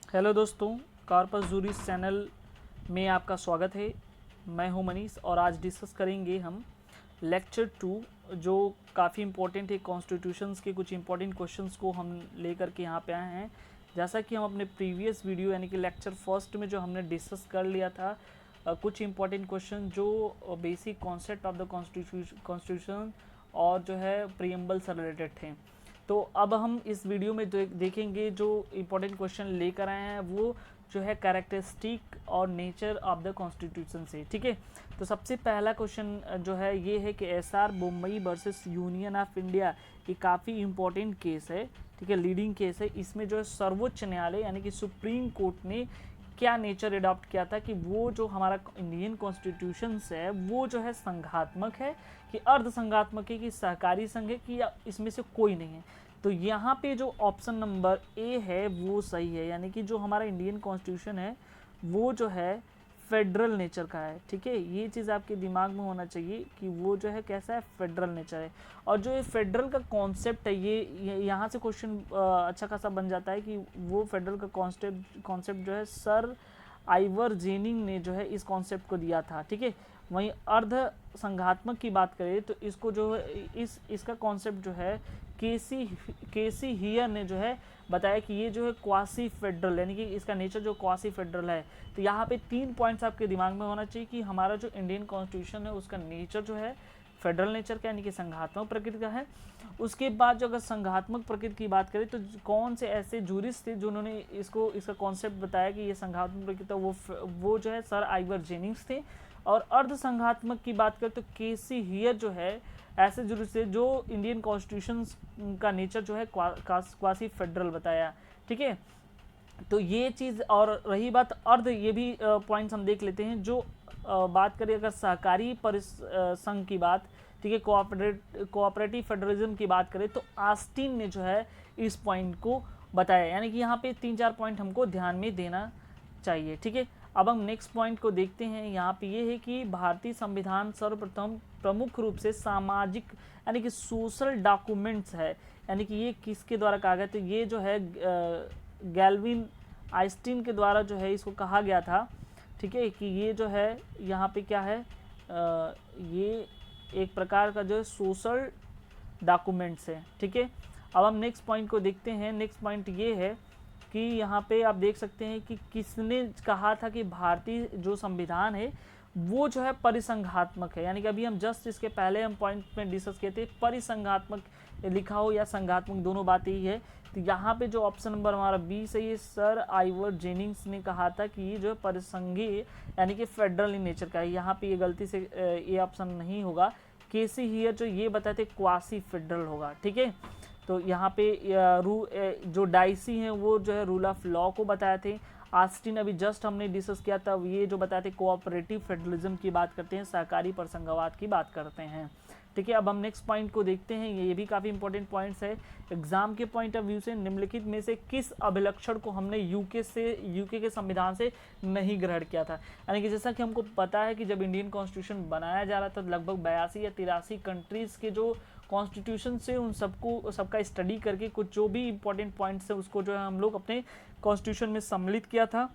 Hello दोस्तों, corpus juris channel में आपका स्वागत है। मैं हूं मनीष और आज डिस्कस करेंगे हम लेक्चर 2 जो काफ़ी इम्पोर्टेंट है। कॉन्स्टिट्यूशंस के कुछ इंपॉर्टेंट क्वेश्चंस को हम लेकर के यहाँ पे आए हैं। जैसा कि हम अपने प्रीवियस वीडियो यानी कि लेक्चर फर्स्ट में जो हमने डिस्कस कर लिया था कुछ इंपॉर्टेंट क्वेश्चन जो basic concept of the constitution और जो है प्रीएम्बल से रिलेटेड थे। तो अब हम इस वीडियो में देखेंगे जो इम्पोर्टेंट क्वेश्चन लेकर आए हैं वो जो है कैरेक्टरिस्टिक और नेचर ऑफ द कॉन्स्टिट्यूशन से। ठीक है, तो सबसे पहला क्वेश्चन जो है ये है कि SR Bombay versus union of India, ये काफ़ी इम्पोर्टेंट केस है। ठीक है, लीडिंग केस है। इसमें जो है सर्वोच्च न्यायालय यानी कि सुप्रीम कोर्ट ने क्या नेचर अडॉप्ट किया था कि वो जो हमारा इंडियन कॉन्स्टिट्यूशन है वो जो है संघात्मक है कि अर्ध संघात्मक है कि सहकारी संघ है कि या इसमें से कोई नहीं है। तो यहाँ पे जो ऑप्शन नंबर ए है वो सही है, यानी कि जो हमारा इंडियन कॉन्स्टिट्यूशन है वो जो है फेडरल नेचर का है। ठीक है, ये चीज़ आपके दिमाग में होना चाहिए कि वो जो है कैसा है, फेडरल नेचर है। और जो ये फेडरल का कॉन्सेप्ट है ये यहाँ से क्वेश्चन अच्छा खासा बन जाता है कि वो फेडरल का कॉन्सेप्ट जो है सर आइवर जेनिंग ने जो है इस कॉन्सेप्ट को दिया था। ठीक है, वहीं अर्ध संघात्मक की बात करें तो इसको जो है इसका कॉन्सेप्ट जो है केसी हियर ने जो है बताया कि ये जो है क्वासी फेडरल यानी कि इसका नेचर जो क्वासी फेडरल है। तो यहाँ पे 3 पॉइंट्स आपके दिमाग में होना चाहिए कि हमारा जो इंडियन कॉन्स्टिट्यूशन है उसका नेचर जो है फेडरल नेचर का यानी कि संघात्मक प्रकृति का है। उसके बाद जो अगर संघात्मक प्रकृति की बात करें तो कौन से ऐसे जूरिस्ट थे जिन्होंने इसका कॉन्सेप्ट बताया कि ये संघात्मक प्रकृति वो जो है सर आइवर जेनिंग्स थे। और अर्ध संघात्मक की बात करें तो केसी हियर जो है ऐसे जरूर से जो इंडियन कॉन्स्टिट्यूशन का नेचर जो है क्वासी फेडरल बताया। ठीक है, तो ये चीज़। और रही बात अर्ध, ये भी पॉइंट्स हम देख लेते हैं। जो बात करें अगर सहकारी संघ की बात, ठीक है, कोऑपरेटिव फेडरलिज्म की बात करें तो आस्टीन ने जो है इस पॉइंट को बताया, यानी कि यहाँ पे 3-4 पॉइंट हमको ध्यान में देना चाहिए। ठीक है, अब हम नेक्स्ट पॉइंट को देखते हैं। यहाँ पे ये है कि भारतीय संविधान सर्वप्रथम प्रमुख रूप से सामाजिक यानी कि सोशल डॉक्यूमेंट्स है, यानी कि ये किसके द्वारा कहा गया, तो ये जो है गैल्विन आइंस्टीन के द्वारा जो है इसको कहा गया था। ठीक है, कि ये जो है यहाँ पे क्या है, ये एक प्रकार का जो है सोशल डॉक्यूमेंट्स है। ठीक है, अब हम नेक्स्ट पॉइंट को देखते हैं। नेक्स्ट पॉइंट ये है कि यहाँ पे आप देख सकते हैं कि किसने कहा था कि भारतीय जो संविधान है वो जो है परिसंघात्मक है, यानी कि अभी हम जस्ट इसके पहले हम पॉइंट में डिस्कस किए थे परिसंघात्मक लिखा हो या संघात्मक, दोनों बातें ही है। तो यहाँ पे जो ऑप्शन नंबर हमारा बी सही है, सर आइवर जेनिंग्स ने कहा था कि ये जो है परिसंघीय यानी कि फेडरल इन नेचर का है। यहाँ पे ये गलती से ये ऑप्शन नहीं होगा। केसी हियर जो ये बताए थे क्वासी फेडरल होगा। ठीक है, तो यहाँ पे जो डाइसी हैं वो जो है रूल ऑफ लॉ को बताए थे। आस्टिन अभी जस्ट हमने डिस्कस किया था, ये जो बताए थे कोऑपरेटिव फेडरलिज्म की बात करते हैं, सहकारी प्रसंगवाद की बात करते हैं। ठीक है, अब हम नेक्स्ट पॉइंट को देखते हैं। ये भी काफ़ी इंपॉर्टेंट पॉइंट्स है एग्जाम के पॉइंट ऑफ व्यू से। निम्नलिखित में से किस अभिलक्षण को हमने यूके के संविधान से नहीं ग्रहण किया था, यानी कि जैसा कि हमको पता है कि जब इंडियन कॉन्स्टिट्यूशन बनाया जा रहा था तो लगभग 82 या 83 कंट्रीज़ के जो कॉन्स्टिट्यूशन से उन सबका स्टडी करके कुछ जो भी इंपॉर्टेंट पॉइंट्स है उसको जो है हम लोग अपने कॉन्स्टिट्यूशन में सम्मिलित किया था।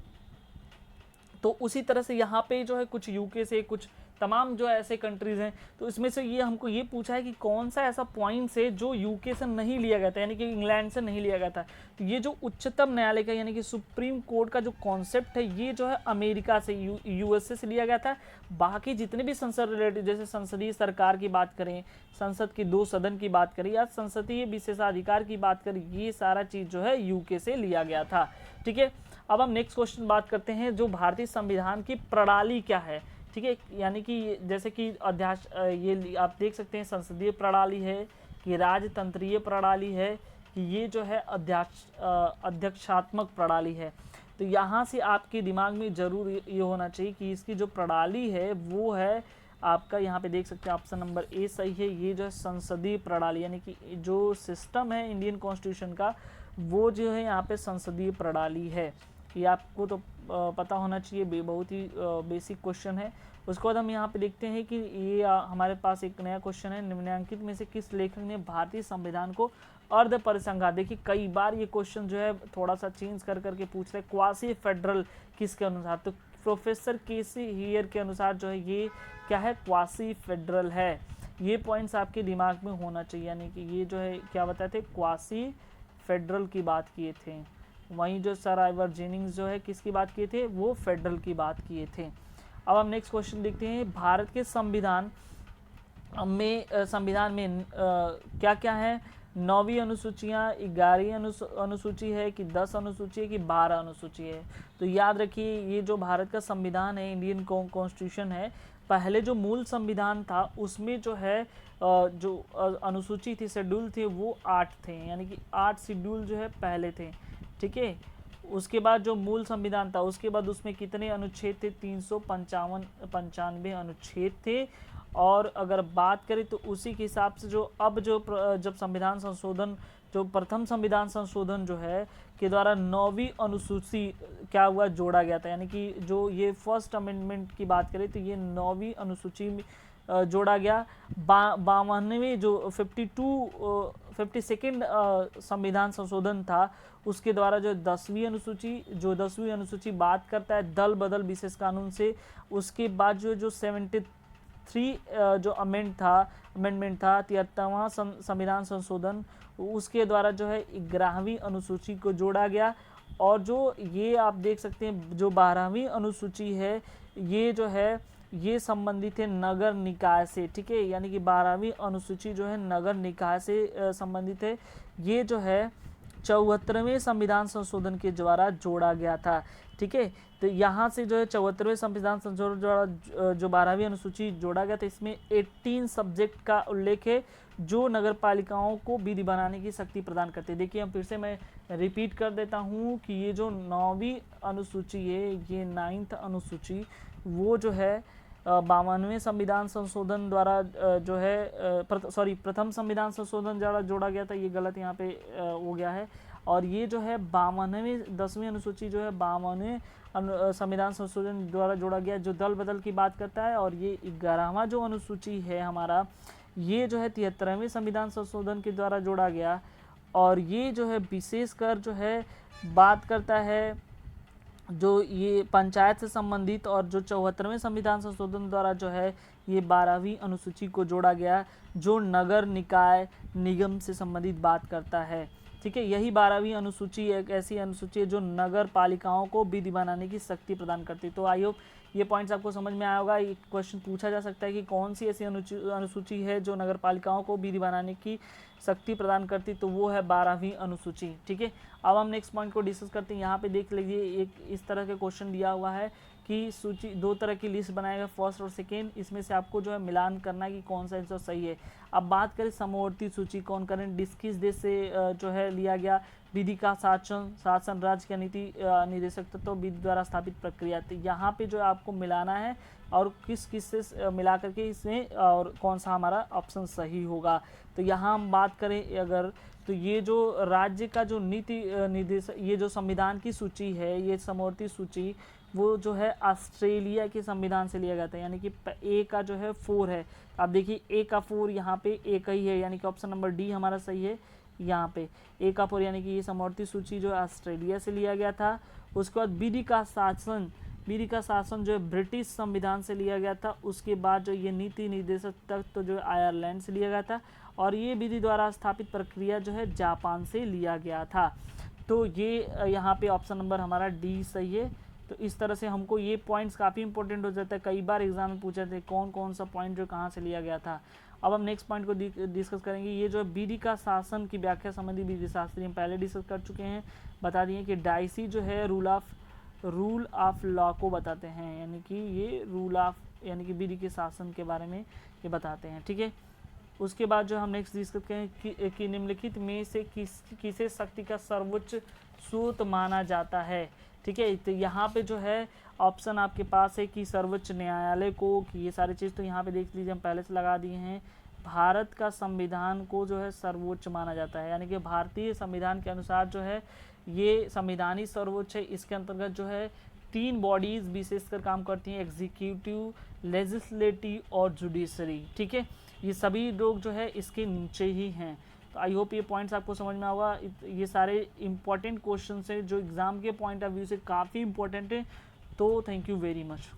तो उसी तरह से यहाँ पे जो है कुछ यूके से कुछ तमाम जो ऐसे कंट्रीज़ हैं, तो इसमें से ये हमको ये पूछा है कि कौन सा ऐसा पॉइंट है जो यूके से नहीं लिया गया था, यानी कि इंग्लैंड से नहीं लिया गया था। तो ये जो उच्चतम न्यायालय का यानी कि सुप्रीम कोर्ट का जो कॉन्सेप्ट है ये जो है अमेरिका से यूएसए से लिया गया था। बाकी जितने भी संसद रिलेटेड जैसे संसदीय सरकार की बात करें, संसद की 2 सदन की बात करें या संसदीय विशेषाधिकार की बात करें, ये सारा चीज़ जो है यूके से लिया गया था। ठीक है, अब हम नेक्स्ट क्वेश्चन बात करते हैं, जो भारतीय संविधान की प्रणाली क्या है। ठीक है, यानी कि जैसे कि अध्याश ये आप देख सकते हैं संसदीय प्रणाली है कि राजतंत्रीय प्रणाली है कि ये जो है अध्यक्षात्मक प्रणाली है। तो यहाँ से आपके दिमाग में ज़रूर ये होना चाहिए कि इसकी जो प्रणाली है वो है आपका, यहाँ पे देख सकते हैं ऑप्शन नंबर ए सही है। ये जो है संसदीय प्रणाली यानी कि जो सिस्टम है इंडियन कॉन्स्टिट्यूशन का वो जो है यहाँ पे संसदीय प्रणाली है। ये आपको तो पता होना चाहिए, बहुत ही बेसिक क्वेश्चन है। उसके बाद हम यहाँ पे देखते हैं कि ये हमारे पास एक नया क्वेश्चन है, निम्नलिखित में से किस लेखक ने भारतीय संविधान को अर्ध परिसंघ। देखिए कई बार ये क्वेश्चन जो है थोड़ा सा चेंज कर करके पूछ रहे, क्वासी फेडरल किसके अनुसार, तो प्रोफेसर केसी हियर के अनुसार जो है ये क्या है, क्वासी फेडरल है। ये पॉइंट्स आपके दिमाग में होना चाहिए, यानी कि ये जो है क्या बताए थे, क्वासी फेडरल की बात किए थे। वहीं जो सर आइवर जेनिंग्स जो है किसकी बात किए थे, वो फेडरल की बात किए थे। अब हम नेक्स्ट क्वेश्चन देखते हैं, भारत के संविधान में क्या क्या है, 9वीं अनुसूचियाँ, 11वीं अनुसूची है कि 10 अनुसूची है कि 12 अनुसूची है। तो याद रखिए ये जो भारत का संविधान है, इंडियन कॉन्स्टिट्यूशन है, पहले जो मूल संविधान था उसमें जो है जो अनुसूची थी, शेड्यूल थे, वो 8 थे, यानी कि 8 शेड्यूल जो है पहले थे। ठीक है, उसके बाद जो मूल संविधान था उसके बाद उसमें कितने अनुच्छेद थे, 395 अनुच्छेद थे। और अगर बात करें तो उसी के हिसाब से जो अब जो जब संविधान संशोधन, जो प्रथम संविधान संशोधन जो है के द्वारा 9वीं अनुसूची क्या हुआ, जोड़ा गया था। यानी कि जो ये फर्स्ट अमेंडमेंट की बात करें तो ये 9वीं अनुसूची में जोड़ा गया। 52वें जो 52nd संविधान संशोधन था उसके द्वारा जो 10वीं अनुसूची बात करता है दल बदल विशेष कानून से। उसके बाद जो 73 जो अमेंडमेंट था 73वां संविधान संशोधन, उसके द्वारा जो है 11वीं अनुसूची को जोड़ा गया। और जो ये आप देख सकते हैं जो 12वीं अनुसूची है ये जो है ये संबंधित है नगर निकाय से। ठीक है, यानी कि 12वीं अनुसूची जो है नगर निकाय से संबंधित है। ये जो है 74वें संविधान संशोधन के द्वारा जोड़ा गया था। ठीक है, तो यहाँ से जो है 74वें संविधान संशोधन द्वारा जो 12वीं अनुसूची जोड़ा गया था, इसमें 18 सब्जेक्ट का उल्लेख है जो नगर पालिकाओं को विधि बनाने की शक्ति प्रदान करते हैं। देखिए हम फिर से मैं रिपीट कर देता हूँ कि ये जो 9वीं अनुसूची है, ये 9th अनुसूची, वो जो है 52वें संविधान संशोधन द्वारा जो है प्रथम संविधान संशोधन द्वारा जोड़ा गया था। ये गलत यहाँ पे हो गया है। और ये जो है 52वें 10वीं अनुसूची जो है 52वें संविधान संशोधन द्वारा जोड़ा गया, जो दल बदल की बात करता है। और ये 11वां जो अनुसूची है हमारा, ये जो है 73वें संविधान संशोधन के द्वारा जोड़ा गया। और ये जो है विशेषकर जो है बात करता है जो ये पंचायत से संबंधित, और जो 74वें संविधान संशोधन द्वारा जो है ये 12वीं अनुसूची को जोड़ा गया जो नगर निकाय निगम से संबंधित बात करता है। ठीक है, यही 12वीं अनुसूची एक ऐसी अनुसूची है जो नगर पालिकाओं को विधि बनाने की शक्ति प्रदान करती है। तो आई होप ये पॉइंट्स आपको समझ में आया होगा। एक क्वेश्चन पूछा जा सकता है कि कौन सी ऐसी अनुसूची है जो नगर पालिकाओं को विधि बनाने की शक्ति प्रदान करती, तो वो है 12वीं अनुसूची। ठीक है, अब हम नेक्स्ट पॉइंट को डिस्कस करते हैं। यहाँ पे देख लीजिए एक इस तरह के क्वेश्चन दिया हुआ है कि सूची 2 तरह की लिस्ट बनाएगा, फर्स्ट और सेकेंड। इसमें से आपको जो है मिलान करना है कि कौन सा आंसर सही है। अब बात करें समवर्ती सूची, कॉन्करेंट डिस्क किस देश से जो है लिया गया, विधि का शासन राज्य का नीति निर्देशक तत्व विधि द्वारा स्थापित प्रक्रिया। तो यहाँ पे जो आपको मिलाना है और किस से मिला करके इसमें और कौन सा हमारा ऑप्शन सही होगा। तो यहाँ हम बात करें अगर, तो ये जो राज्य का जो नीति निर्देशक, ये जो संविधान की सूची है, ये समवर्ती सूची, वो जो है ऑस्ट्रेलिया के संविधान से लिया गया था। यानी कि ए का जो है 4 है। आप देखिए ए का 4 यहाँ पे ए का ही है, यानी कि ऑप्शन नंबर डी हमारा सही है। यहाँ पे ए का 4 यानी कि ये समवर्ती सूची जो है ऑस्ट्रेलिया से लिया गया था। उसके बाद विधि का शासन जो है ब्रिटिश संविधान से लिया गया था। उसके बाद जो ये नीति निर्देशक तत्व तो जो है आयरलैंड से लिया गया था। और ये विधि द्वारा स्थापित प्रक्रिया जो है जापान से लिया गया था। तो ये यहाँ पे ऑप्शन नंबर हमारा डी सही है। तो इस तरह से हमको ये पॉइंट्स काफ़ी इंपॉर्टेंट हो जाता है, कई बार एग्जाम में पूछे थे कौन कौन सा पॉइंट जो कहाँ से लिया गया था। अब हम नेक्स्ट पॉइंट को डिस्कस करेंगे। ये जो विधि का शासन की व्याख्या संबंधी विधि शास्त्री हम पहले डिस्कस कर चुके हैं। बता दिए कि डाइसी जो है रूल ऑफ लॉ को बताते हैं, यानी कि ये रूल ऑफ यानी कि विधि के शासन के बारे में ये बताते हैं। ठीक है, उसके बाद जो हम नेक्स्ट डिस्कस करें कि निम्नलिखित में से किसे शक्ति का सर्वोच्च स्रोत माना जाता है। ठीक है, तो यहाँ पे जो है ऑप्शन आपके पास है कि सर्वोच्च न्यायालय को, कि ये सारी चीज़ तो यहाँ पे देख लीजिए हम पहले से लगा दिए हैं। भारत का संविधान को जो है सर्वोच्च माना जाता है, यानी कि भारतीय संविधान के अनुसार जो है ये संविधान ही सर्वोच्च है। इसके अंतर्गत जो है 3 बॉडीज़ विशेषकर काम करती हैं, एग्जीक्यूटिव, लेजिस्लेटिव और जुडिशरी। ठीक है, ये सभी लोग जो है इसके नीचे ही हैं। तो आई होप ये पॉइंट्स आपको समझ में होगा। ये सारे इंपॉर्टेंट क्वेश्चन हैं जो एग्ज़ाम के पॉइंट ऑफ व्यू से काफ़ी इंपॉर्टेंट है। तो थैंक यू वेरी मच।